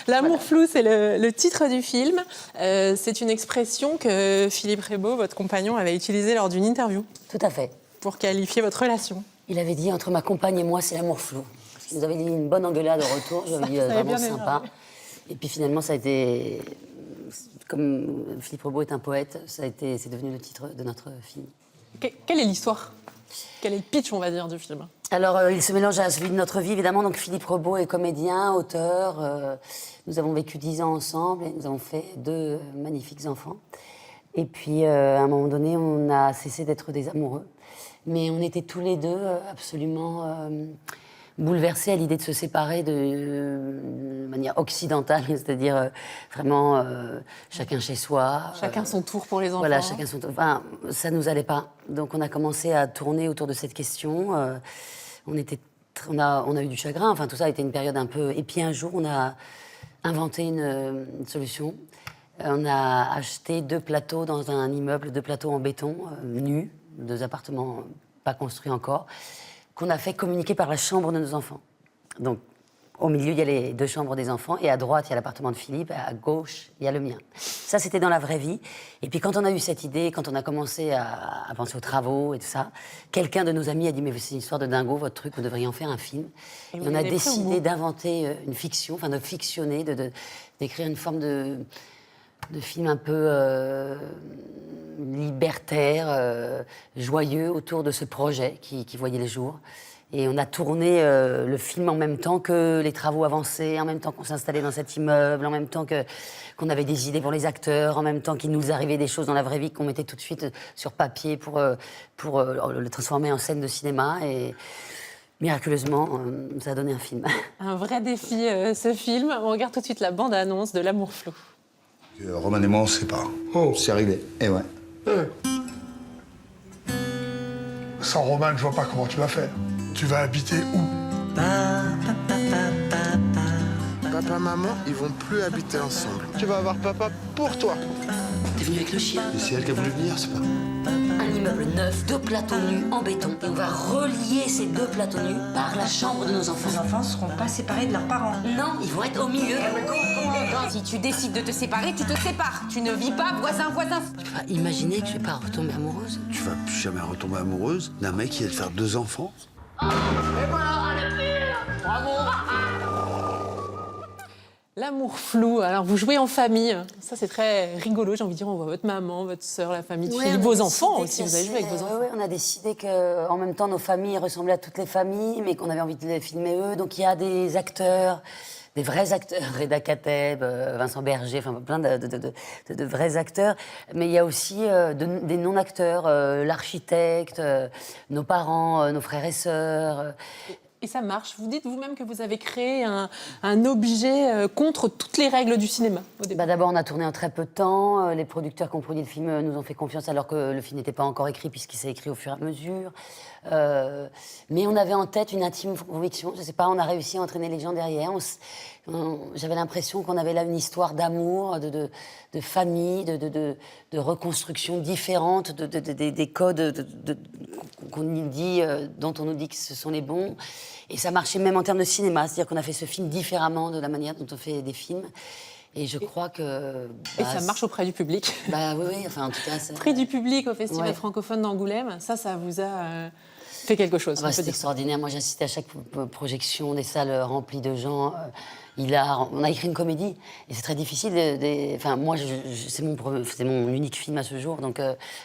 L'amour flou, c'est le titre du film. C'est une expression que Philippe Rebaud, votre compagnon, avait utilisée lors d'une interview. Tout à fait. Pour qualifier votre relation. Il avait dit, entre ma compagne et moi, c'est l'amour flou. Parce qu'il nous avait dit une bonne engueulade au retour, j'avais dit vraiment sympa. Et puis finalement, ça a été... Comme Philippe Rebaud est un poète, c'est devenu le titre de notre film. Quelle est l'histoire? Quel est le pitch, on va dire, du film? Alors, il se mélange à celui de notre vie, évidemment. Donc, Philippe Rebaud est comédien, auteur. Nous avons vécu 10 ans ensemble et nous avons fait 2 magnifiques enfants. Et puis, à un moment donné, on a cessé d'être des amoureux. Mais on était tous les deux absolument bouleversés à l'idée de se séparer de manière occidentale, c'est-à-dire vraiment chacun chez soi. Chacun son tour pour les enfants. Voilà, chacun son tour. Enfin, ça nous allait pas. Donc on a commencé à tourner autour de cette question. On a eu du chagrin. Enfin, tout ça a été une période un peu... Et puis un jour, on a inventé une solution. On a acheté 2 plateaux dans un immeuble, 2 plateaux en béton, nus, 2 appartements pas construits encore, qu'on a fait communiquer par la chambre de nos enfants. Donc, au milieu, il y a les 2 chambres des enfants, et à droite, il y a l'appartement de Philippe, et à gauche, il y a le mien. Ça, c'était dans la vraie vie. Et puis, quand on a eu cette idée, quand on a commencé à penser aux travaux et tout ça, quelqu'un de nos amis a dit « Mais c'est une histoire de dingo, votre truc, vous devriez en faire un film. » Et on a décidé d'inventer une fiction, enfin de fictionner, d'écrire une forme de film un peu libertaire, joyeux autour de ce projet qui voyait le jour. Et on a tourné le film en même temps que les travaux avançaient, en même temps qu'on s'installait dans cet immeuble, en même temps qu'on avait des idées pour les acteurs, en même temps qu'il nous arrivait des choses dans la vraie vie qu'on mettait tout de suite sur papier pour le transformer en scène de cinéma. Et miraculeusement, ça a donné un film. Un vrai défi, ce film. On regarde tout de suite la bande-annonce de L'amour flou. Roman et moi, on se sépare. Oh, c'est réglé. Et ouais. Sans Roman, je vois pas comment tu vas faire. Tu vas habiter où? Papa, maman, ils vont plus habiter ensemble. Tu vas avoir papa pour toi. T'es venu avec le chien? Et c'est elle qui a voulu venir, c'est pas... Un immeuble neuf, 2 plateaux nus en béton. Et on va relier ces 2 plateaux nus par la chambre de nos enfants. Les enfants ne seront pas séparés de leurs parents. Non, ils vont être au milieu. Si tu décides de te séparer, tu te sépares. Tu ne vis pas voisin-voisin. Tu peux pas imaginer que je vais pas retomber amoureuse? Tu vas plus jamais retomber amoureuse d'un mec qui va te faire 2 enfants? L'amour flou. Alors, vous jouez en famille. Ça, c'est très rigolo. J'ai envie de dire, on voit votre maman, votre sœur, la famille de Philippe, vos enfants aussi. Vous avez joué avec vos enfants. Oui, on a décidé qu'en même temps, nos familles ressemblaient à toutes les familles, mais qu'on avait envie de les filmer eux. Donc, il y a des acteurs, des vrais acteurs, Reda Kateb, Vincent Berger, enfin plein de vrais acteurs. Mais il y a aussi des non-acteurs, l'architecte, nos parents, nos frères et sœurs. Et ça marche. Vous dites vous-même que vous avez créé un objet contre toutes les règles du cinéma, au début. D'abord, on a tourné en très peu de temps. Les producteurs qui ont produit le film nous ont fait confiance alors que le film n'était pas encore écrit, puisqu'il s'est écrit au fur et à mesure. Mais on avait en tête une intime conviction. Je ne sais pas, on a réussi à entraîner les gens derrière. J'avais l'impression qu'on avait là une histoire d'amour, de famille, de reconstruction différente des codes qu'on nous dit, dont on nous dit que ce sont les bons. Et ça marchait même en termes de cinéma, c'est-à-dire qu'on a fait ce film différemment de la manière dont on fait des films. Et je crois que... Et ça marche auprès du public. Oui, enfin en tout cas... Prix du public au Festival francophone d'Angoulême, ça vous a fait quelque chose. C'est extraordinaire. Moi, j'assistais à chaque projection, des salles remplies de gens. On a écrit une comédie et c'est très difficile. Enfin, moi, c'est mon unique film à ce jour, donc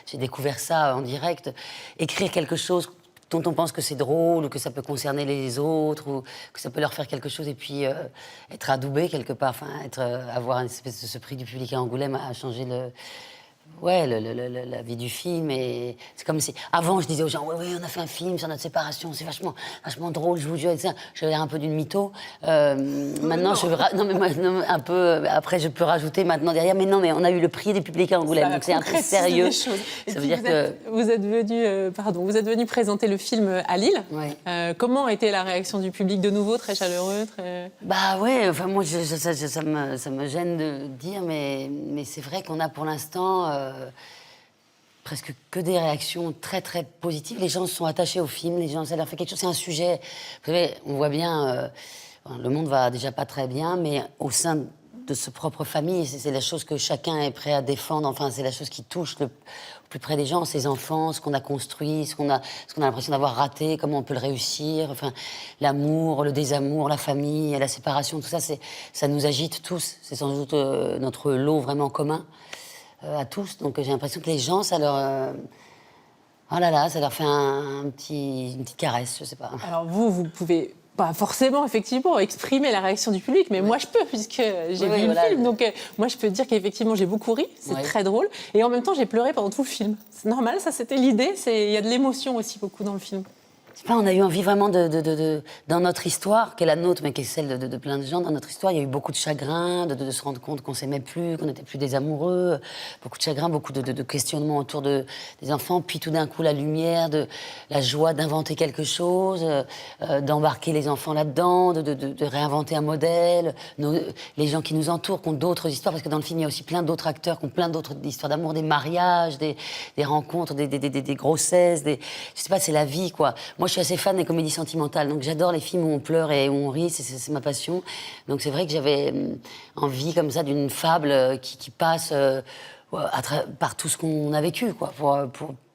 j'ai découvert ça en direct. Écrire quelque chose dont on pense que c'est drôle ou que ça peut concerner les autres ou que ça peut leur faire quelque chose et puis être adoubé quelque part, enfin, avoir une espèce de ce prix du public à Angoulême a changé la vie du film. Et c'est comme si... Avant, je disais aux gens, oui, on a fait un film sur notre séparation, c'est vachement drôle, je vous jure. J'avais l'air un peu d'une mytho. Maintenant, un peu... Après, je peux rajouter maintenant derrière, mais non, mais on a eu le prix des publics à Angoulême, donc c'est un truc sérieux. Ça veut dire que... Vous êtes venu présenter le film à Lille. Ouais. Comment a été la réaction du public, de nouveau, très chaleureux, Enfin moi, ça me gêne de dire, mais c'est vrai qu'on a pour l'instant... presque que des réactions très très positives. Les gens se sont attachés au film, les gens, ça leur fait quelque chose. C'est un sujet, vous savez, on voit bien, le monde va déjà pas très bien, mais au sein de sa propre famille, c'est la chose que chacun est prêt à défendre. Enfin, c'est la chose qui touche le plus près des gens, ses enfants, ce qu'on a construit, ce qu'on a l'impression d'avoir raté, comment on peut le réussir. Enfin, l'amour, le désamour, la famille, la séparation, tout ça, ça nous agite tous. C'est sans doute notre lot vraiment commun à tous. Donc j'ai l'impression que les gens, ça leur... oh là là, ça leur fait une petite caresse, je sais pas. Alors vous pouvez pas forcément, effectivement, exprimer la réaction du public, mais moi je peux, puisque j'ai vu le film. Donc moi je peux dire qu'effectivement j'ai beaucoup ri, c'est très drôle. Et en même temps j'ai pleuré pendant tout le film. C'est normal, ça c'était l'idée, il y a de l'émotion aussi beaucoup dans le film. On a eu envie vraiment dans notre histoire, qui est la nôtre, mais qui est celle de plein de gens, dans notre histoire, il y a eu beaucoup de chagrin, de se rendre compte qu'on s'aimait plus, qu'on n'était plus des amoureux, beaucoup de chagrin, beaucoup de questionnements autour des enfants, puis tout d'un coup la lumière, la joie d'inventer quelque chose, d'embarquer les enfants là-dedans, de réinventer un modèle, les gens qui nous entourent, qui ont d'autres histoires, parce que dans le film il y a aussi plein d'autres acteurs qui ont plein d'autres histoires d'amour, des mariages, des rencontres, des grossesses, je sais pas, c'est la vie quoi. Moi, je suis assez fan des comédies sentimentales, donc j'adore les films où on pleure et où on rit, c'est ma passion. Donc c'est vrai que j'avais envie comme ça d'une fable qui passe par tout ce qu'on a vécu, quoi,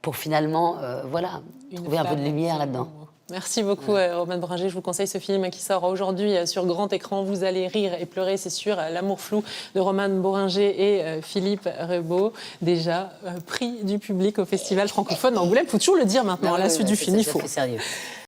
pour finalement, trouver un peu de lumière là-dedans. Merci beaucoup, Romane Bringer. Je vous conseille ce film qui sort aujourd'hui sur grand écran. Vous allez rire et pleurer, c'est sûr. L'amour flou de Romane Bringer et Philippe Rebaud, déjà prix du public au Festival francophone d'Angoulême. Il faut toujours le dire maintenant, à la suite du film. Il faut. C'est sérieux.